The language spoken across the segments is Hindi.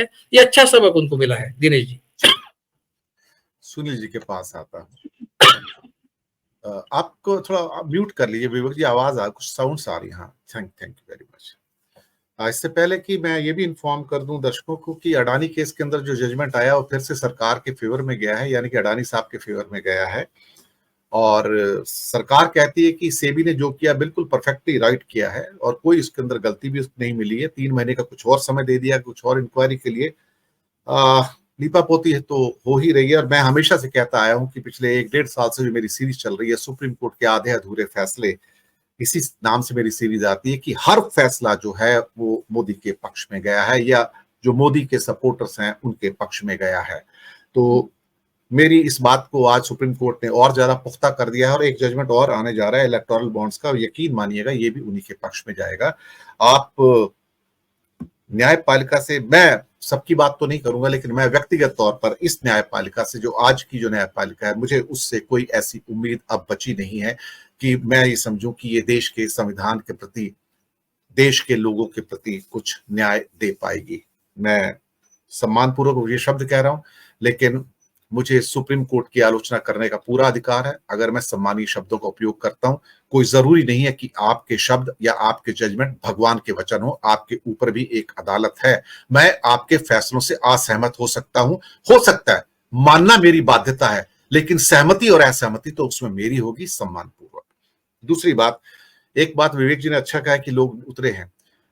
ये अच्छा सबक उनको मिला है। दिनेश जी, सुनील जी के पास आता हूँ। आपको थोड़ा म्यूट कर लीजिए विवेक जी, आवाज कुछ साउंड्स आ रही है। हाँ, थैंक यू वेरी मच। इससे पहले कि मैं ये भी इन्फॉर्म कर दूं दर्शकों को कि अडानी केस के अंदर जो जजमेंट आया वो फिर से सरकार के फेवर में गया है, यानी कि अडानी साहब के फेवर में गया है। और सरकार कहती है कि सेबी ने जो किया बिल्कुल परफेक्टली राइट किया है और कोई इसके अंदर गलती भी नहीं मिली है। 3 महीने का कुछ और समय दे दिया, कुछ और इंक्वायरी के लिए। लीपापोती है तो हो ही रही है। और मैं हमेशा से कहता आया हूं कि पिछले 1-1.5 साल से जो मेरी सीरीज चल रही है सुप्रीम कोर्ट के आधे अधूरे फैसले, इसी नाम से मेरी सीरीज आती है कि हर फैसला जो है वो मोदी के पक्ष में गया है या जो मोदी के सपोर्टर्स हैं उनके पक्ष में गया है। तो मेरी इस बात को आज सुप्रीम कोर्ट ने और ज्यादा पुख्ता कर दिया है और एक जजमेंट और आने जा रहा है इलेक्टोरल बॉन्ड्स का। यकीन मानिएगा ये भी उन्हीं के पक्ष में जाएगा। आप न्यायपालिका से, मैं सबकी बात तो नहीं करूंगा, लेकिन मैं व्यक्तिगत तौर पर इस न्यायपालिका से, जो आज की जो न्यायपालिका है, मुझे उससे कोई ऐसी उम्मीद अब बची नहीं है कि मैं ये समझूं कि ये देश के संविधान के प्रति, देश के लोगों के प्रति कुछ न्याय दे पाएगी। मैं सम्मानपूर्वक ये शब्द कह रहा हूं, लेकिन मुझे सुप्रीम कोर्ट की आलोचना करने का पूरा अधिकार है। अगर मैं सम्मानीय शब्दों का उपयोग करता हूं, कोई जरूरी नहीं है कि आपके शब्द या आपके जजमेंट भगवान के वचन हो। आपके ऊपर भी एक अदालत है। मैं आपके फैसलों से असहमत हो सकता हूं, हो सकता है, मानना मेरी बाध्यता है, लेकिन सहमति और असहमति तो उसमें मेरी होगी, सम्मानपूर्वक। दूसरी बात, एक बात विवेक जी ने अच्छा कहा कि लोग उतरे हैं,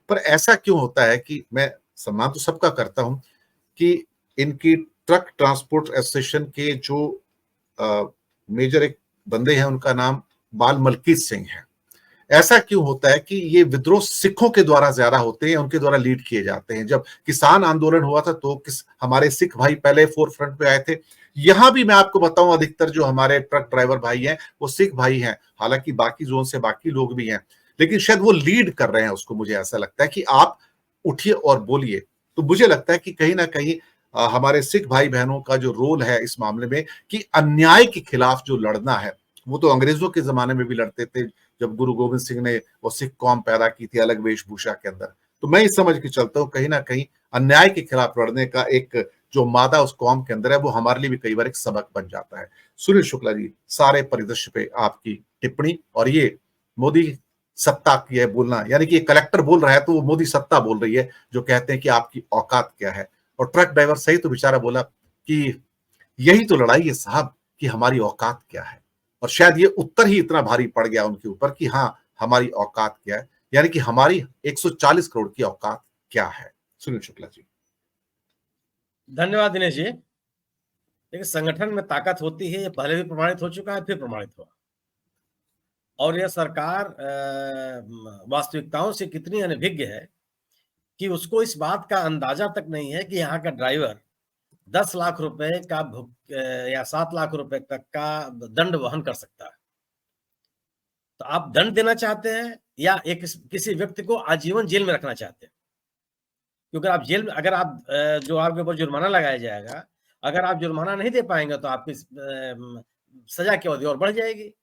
पर ऐसा क्यों होता है कि मैं सम्मान तो सबका करता हूं कि इनकी ट्रक ट्रांसपोर्ट एसोसिएशन के जो मेजर एक बंदे हैं, उनका नाम बाल मलकीत सिंह है। ऐसा क्यों होता है कि ये विद्रोह सिखों के द्वारा ज्यादा होते हैं, उनके द्वारा लीड किए जाते हैं। जब किसान आंदोलन हुआ था तो हमारे सिख भाई पहले फोर फ्रंट पे आए थे। यहां भी मैं आपको बताऊं, अधिकतर जो हमारे ट्रक ड्राइवर भाई हैं वो सिख भाई हैं, हालांकि बाकी जोन से बाकी लोग भी हैं, लेकिन शायद वो लीड कर रहे हैं उसको। मुझे ऐसा लगता है कि आप उठिए और बोलिए। तो मुझे लगता है कि कहीं ना कहीं हमारे सिख भाई बहनों का जो रोल है इस मामले में, कि अन्याय के खिलाफ जो लड़ना है, वो तो अंग्रेजों के जमाने में भी लड़ते थे, जब गुरु गोविंद सिंह ने वो सिख कौम पैदा की थी अलग वेशभूषा के अंदर। तो मैं ये समझ के चलता हूँ कहीं ना कहीं अन्याय के खिलाफ लड़ने का एक जो मादा उस कौम के अंदर है, वो हमारे लिए भी कई बार एक सबक बन जाता है। सुनील शुक्ला जी, सारे परिदृश्य पे आपकी टिप्पणी। और ये मोदी सत्ता की है बोलना, यानी कि कलेक्टर बोल रहा है तो वो मोदी सत्ता बोल रही है, जो कहते हैं कि आपकी औकात क्या है। और ट्रक ड्राइवर सही तो बेचारा बोला कि यही तो लड़ाई है साहब, कि हमारी औकात क्या है। और शायद ये उत्तर ही इतना भारी पड़ गया उनके ऊपर कि हाँ, हमारी औकात क्या है, यानी कि हमारी 140 करोड़ की औकात क्या है। सुनील शुक्ला जी। धन्यवाद दिनेश जी। देखिए, संगठन में ताकत होती है, ये पहले भी प्रमाणित हो चुका है, फिर प्रमाणित हुआ। और यह सरकार वास्तविकताओं से कितनी अनभिज्ञ है कि उसको इस बात का अंदाजा तक नहीं है कि यहाँ का ड्राइवर 10 लाख रुपए का या 7 लाख रुपए तक का दंड वहन कर सकता है। तो आप दंड देना चाहते हैं या एक किसी व्यक्ति को आजीवन जेल में रखना चाहते हैं? क्योंकि आप जेल में, अगर आप जो आपके ऊपर जुर्माना लगाया जाएगा, अगर आप जुर्माना नहीं दे पाएंगे तो आपकी सजा की अवधि और बढ़ जाएगी।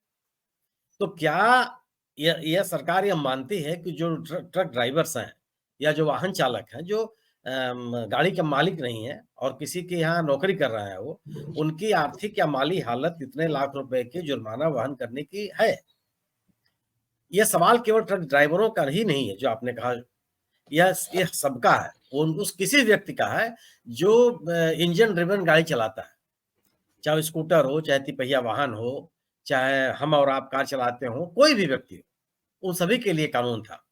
तो क्या यह सरकार यह मानती है कि जो ट्रक ड्राइवर्स हैं या जो वाहन चालक हैं, जो गाड़ी के मालिक नहीं है और किसी के यहाँ नौकरी कर रहा है, वो उनकी आर्थिक या माली हालत कितने लाख रुपए के जुर्माना वहन करने की है? यह सवाल केवल ट्रक ड्राइवरों का ही नहीं है जो आपने कहा, यह सबका है। उस किसी व्यक्ति का है जो इंजन ड्रिवन गाड़ी चलाता है, चाहे स्कूटर हो, चाहे तिपहिया वाहन हो, चाहे हम और आप कार चलाते हो, कोई भी व्यक्ति हो, उन सभी के लिए कानून था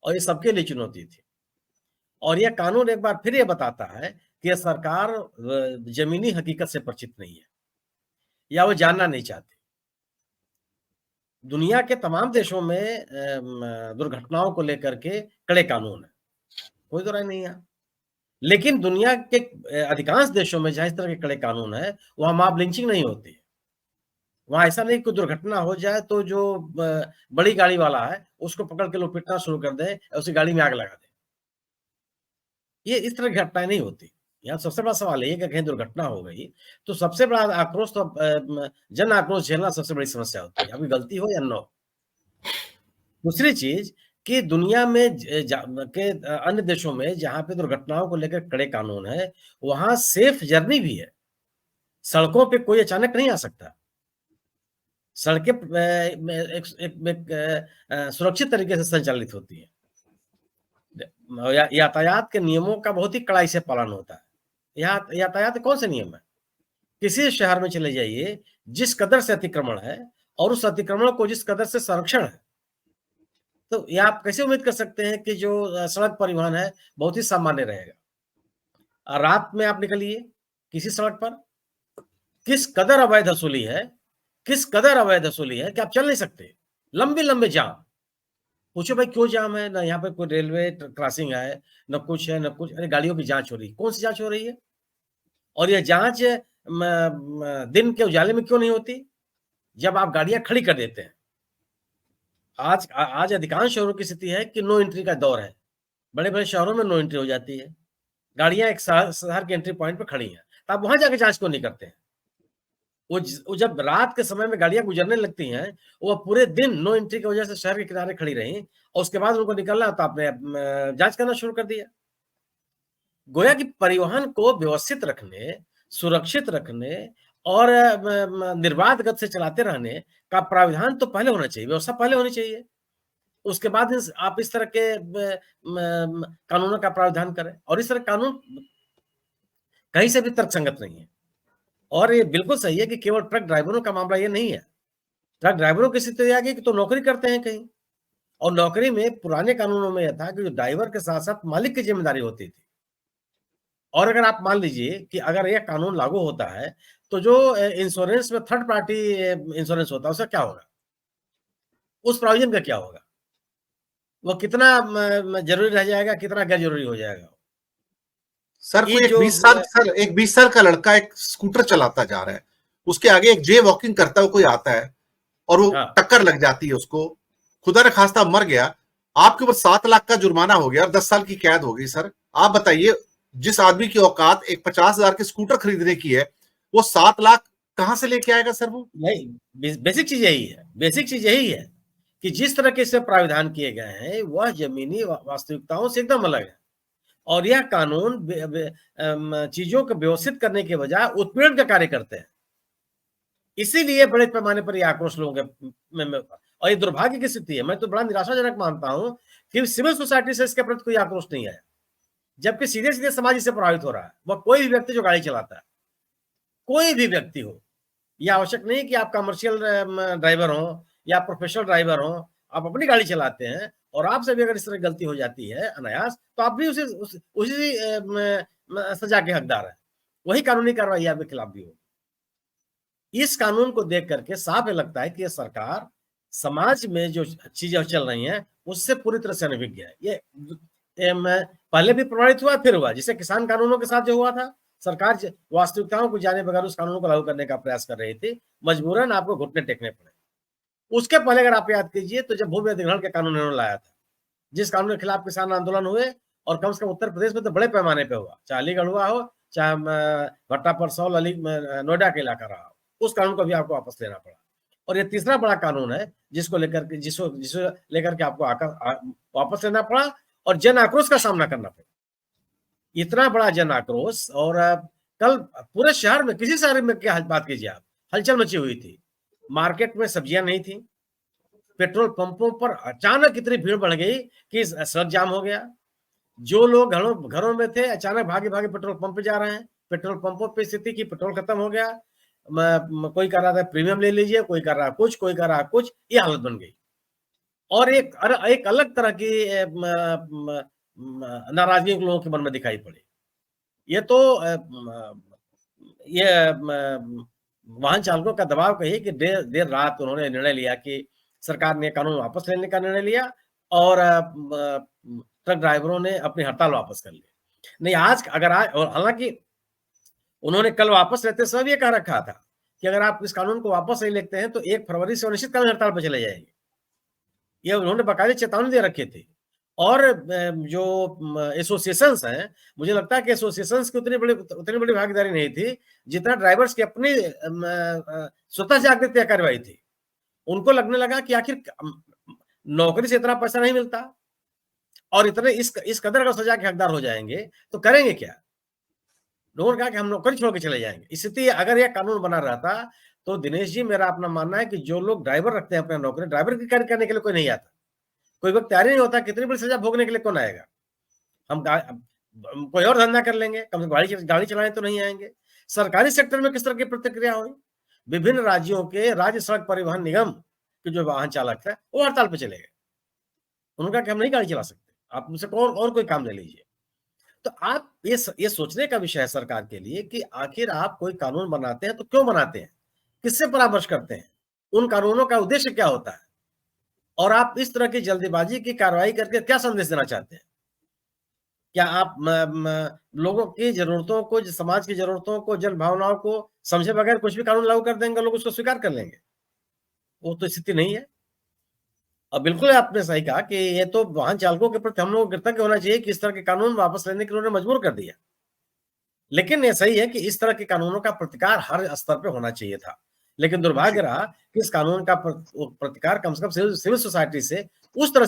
और ये सबके लिए चुनौती थी। और यह कानून एक बार फिर ये बताता है कि यह सरकार जमीनी हकीकत से परिचित नहीं है या वो जानना नहीं चाहती। दुनिया के तमाम देशों में दुर्घटनाओं को लेकर के कड़े कानून है, कोई दो राय नहीं है। लेकिन दुनिया के अधिकांश देशों में जहां इस तरह के कड़े कानून है, वहां मॉब लिंचिंग नहीं होती है। वहां ऐसा नहीं, कोई दुर्घटना हो जाए तो जो बड़ी गाड़ी वाला है उसको पकड़ के लोग पीटना शुरू कर दे, उसी गाड़ी में आग लगा दे। ये इस तरह की घटनाएं नहीं होती। यहाँ सबसे बड़ा सवाल है कि कहीं दुर्घटना हो गई तो सबसे बड़ा आक्रोश तो जन आक्रोश झेलना सबसे बड़ी समस्या होती है, अभी गलती हो या न हो। दूसरी चीज कि दुनिया में अन्य देशों में जहां पे दुर्घटनाओं को लेकर कड़े कानून है, वहां सेफ जर्नी भी है। सड़कों पे कोई अचानक नहीं आ सकता। सड़कें सुरक्षित तरीके से संचालित होती है। यातायात के नियमों का बहुत ही कड़ाई से पालन होता है। यहाँ यातायात कौन से नियम है? किसी शहर में चले जाइए, जिस कदर से अतिक्रमण है और उस अतिक्रमण को जिस कदर से संरक्षण है, तो ये आप कैसे उम्मीद कर सकते हैं कि जो सड़क परिवहन है बहुत ही सामान्य रहेगा। रात में आप निकलिए किसी सड़क पर, किस कदर अवैध वसूली है, किस कदर अवैध वसूली है कि आप चल नहीं सकते। लंबे लंबे जाम, पूछो भाई क्यों जाम है? ना यहाँ पे कोई रेलवे क्रॉसिंग है, न कुछ है, न कुछ। अरे गाड़ियों की जांच हो रही है। कौन सी जांच हो रही है? और ये जांच दिन के उजाले में क्यों नहीं होती, जब आप गाड़ियां खड़ी कर देते हैं? आज अधिकांश शहरों की स्थिति है कि नो एंट्री का दौर है। बड़े बड़े शहरों में नो एंट्री हो जाती है, गाड़ियां एक शहर के एंट्री पॉइंट पर खड़ी हैं, तो आप वहां जाके जांच क्यों नहीं करते हैं? वो जब रात के समय में गाड़ियां गुजरने लगती हैं, वो पूरे दिन नो एंट्री की वजह से शहर के किनारे खड़ी रही, और उसके बाद उनको निकलना तो आपने जांच करना शुरू कर दिया। गोया कि परिवहन को व्यवस्थित रखने, सुरक्षित रखने और निर्बाध गति से चलाते रहने का प्राविधान तो पहले होना चाहिए, व्यवस्था पहले होनी चाहिए। उसके बाद आप इस तरह के कानूनों का प्रावधान करें, और इस तरह कानून कहीं से भी तर्कसंगत नहीं है। और ये बिल्कुल सही है कि केवल ट्रक ड्राइवरों का मामला ये नहीं है। ट्रक ड्राइवरों की स्थिति आ गई कि तो नौकरी करते हैं कहीं, और नौकरी में पुराने कानूनों में यह था कि जो ड्राइवर के साथ साथ मालिक की जिम्मेदारी होती थी। और अगर आप मान लीजिए कि अगर यह कानून लागू होता है, तो जो इंश्योरेंस में थर्ड पार्टी इंश्योरेंस होता है, उसका क्या होगा? उस प्रोविजन का क्या होगा? वो कितना जरूरी रह जाएगा, कितना गैर जरूरी हो जाएगा? सर कोई एक 20 साल का लड़का एक स्कूटर चलाता जा रहा है, उसके आगे एक जे वॉकिंग करता हुआ कोई आता है और वो टक्कर लग जाती है उसको, खुदा न खास्ता मर गया, आपके ऊपर 7 लाख का जुर्माना हो गया और 10 साल की कैद हो गई। सर आप बताइए, जिस आदमी की औकात एक 50,000 के स्कूटर खरीदने की है, वो 7 लाख कहां से लेके आएगा? सर वो नहीं, बेसिक चीज यही है, बेसिक चीज यही है कि जिस तरह के इससे प्राविधान किए गए हैं वह जमीनी वास्तविकताओं से एकदम अलग है। और यह कानून चीजों को व्यवस्थित करने के बजाय उत्पीड़न का कार्य करते हैं। इसीलिए बड़े पैमाने पर यह आक्रोश लोगों के और ये दुर्भाग्य की स्थिति है। मैं तो बड़ा निराशाजनक मानता हूं कि सिविल सोसाइटी से इसके प्रति कोई आक्रोश नहीं आया, जबकि सीधे सीधे समाज इससे प्रभावित हो रहा है। वह कोई भी व्यक्ति जो गाड़ी चलाता है, कोई भी व्यक्ति हो, यह आवश्यक नहीं कि आप कमर्शियल ड्राइवर हो या प्रोफेशनल ड्राइवर हो, आप अपनी गाड़ी चलाते हैं और आपसे भी अगर इस तरह गलती हो जाती है अनायास, तो आप भी उसी सजा के हकदार है। वही कानूनी कार्रवाई आपके खिलाफ भी होगी। इस कानून को देख करके साफ लगता है कि यह सरकार समाज में जो चीजें चल रही हैं उससे पूरी तरह से अनभिज्ञ है। ये पहले भी प्रमाणित हुआ, फिर हुआ। जिसे किसान कानूनों के साथ जो हुआ था, सरकार वास्तविकताओं को जाने बगैर उस कानून को लागू करने का प्रयास कर रही थी, मजबूरन आपको घुटने टेकने पड़े। उसके पहले अगर आप याद कीजिए तो जब भूमि अधिग्रहण का कानून इन्होंने लाया था, जिस कानून के खिलाफ किसान आंदोलन हुए, और कम से कम उत्तर प्रदेश में तो बड़े पैमाने पे हुआ, चाहे अलीगढ़ हुआ हो, चाहे भट्टा परसौल नोएडा का इलाका रहा हो, उस कानून को भी आपको वापस लेना पड़ा। और ये तीसरा बड़ा कानून है जिसको लेकर के आपको वापस लेना पड़ा और जन आक्रोश का सामना करना पड़ा। इतना बड़ा जन आक्रोश, और कल पूरे शहर में, किसी शहर में क्या बात कीजिए आप, हलचल मची हुई थी। मार्केट में सब्जियां नहीं थी, पेट्रोल पंपों पर अचानक इतनी भीड़ बढ़ गई कि सड़क जाम हो गया। जो लोग घरों में थे अचानक भागे भागे पेट्रोल पंप पे जा रहे हैं। पेट्रोल पंपों पे स्थिति की पेट्रोल खत्म हो गया, कोई कर रहा था प्रीमियम ले लीजिए, कोई कर रहा कुछ, कोई कर रहा कुछ, ये हालत बन गई। और एक अलग तरह की नाराजगी लोगों के मन में दिखाई पड़ी। ये तो ये वाहन चालकों का दबाव कहिए कि देर रात उन्होंने निर्णय लिया कि सरकार ने कानून वापस लेने का निर्णय लिया, और ट्रक ड्राइवरों ने अपनी हड़ताल वापस कर ली। नहीं, और हालांकि उन्होंने कल वापस लेते समय ये कह रखा था कि अगर आप इस कानून को वापस नहीं लेते हैं तो 1 फरवरी से अनिश्चितकालीन हड़ताल पर चले जाएंगे। ये उन्होंने बाकायदे चेतावनी दे रखी थी। और जो एसोसिएशंस हैं, मुझे लगता है कि एसोसिएशंस की उतनी बड़ी भागीदारी नहीं थी जितना ड्राइवर्स की अपनी स्वतः जागृति कार्रवाई थी। उनको लगने लगा कि आखिर नौकरी से इतना पैसा नहीं मिलता और इतने इस कदर अगर सजा के हकदार हो जाएंगे तो करेंगे क्या? लोगों ने कहा कि हम नौकरी छोड़ के चले जाएंगे। स्थिति अगर यह कानून बना रहता तो दिनेश जी, मेरा अपना मानना है कि जो लोग ड्राइवर रखते हैं अपने नौकरी, ड्राइवर की कार्य करने के लिए कोई नहीं आता, कोई वक्त तैयार ही नहीं होता, कितनी बड़ी सजा भोगने के लिए कौन आएगा? हम कोई और धंधा कर लेंगे, कम से कम गाड़ी चलाने तो नहीं आएंगे। सरकारी सेक्टर में किस तरह की प्रतिक्रिया हुई? विभिन्न राज्यों के राज्य सड़क परिवहन निगम के जो वाहन चालक है वो हड़ताल पे चले गए। उन्होंने कहा कि हम नहीं गाड़ी चला सकते, आप मुझसे और कोई काम ले लीजिए। तो आप ये सोचने का विषय है सरकार के लिए कि आखिर आप कोई कानून बनाते हैं तो क्यों बनाते हैं? किससे परामर्श करते हैं? उन कानूनों का उद्देश्य क्या होता है? और आप इस तरह की जल्दीबाजी की कार्रवाई करके क्या संदेश देना चाहते हैं? क्या आप लोगों की जरूरतों को, समाज की जरूरतों को, जन भावनाओं को समझे बगैर कुछ भी कानून लागू कर देंगे, लोग उसको स्वीकार कर लेंगे? वो तो स्थिति नहीं है। और बिल्कुल आपने सही कहा कि ये तो वाहन चालकों के प्रति हम लोगों को कृतज्ञ होना चाहिए कि इस तरह के कानून वापस लेने के लिए उन्होंने मजबूर कर दिया। लेकिन ये सही है कि इस तरह के कानूनों का प्रतिकार हर स्तर पे होना चाहिए था। लेकिन दुर्भाग्य रहा कि इस कानून का प्रतिकार कम से कम सिविल सोसाइटी से उस तरह से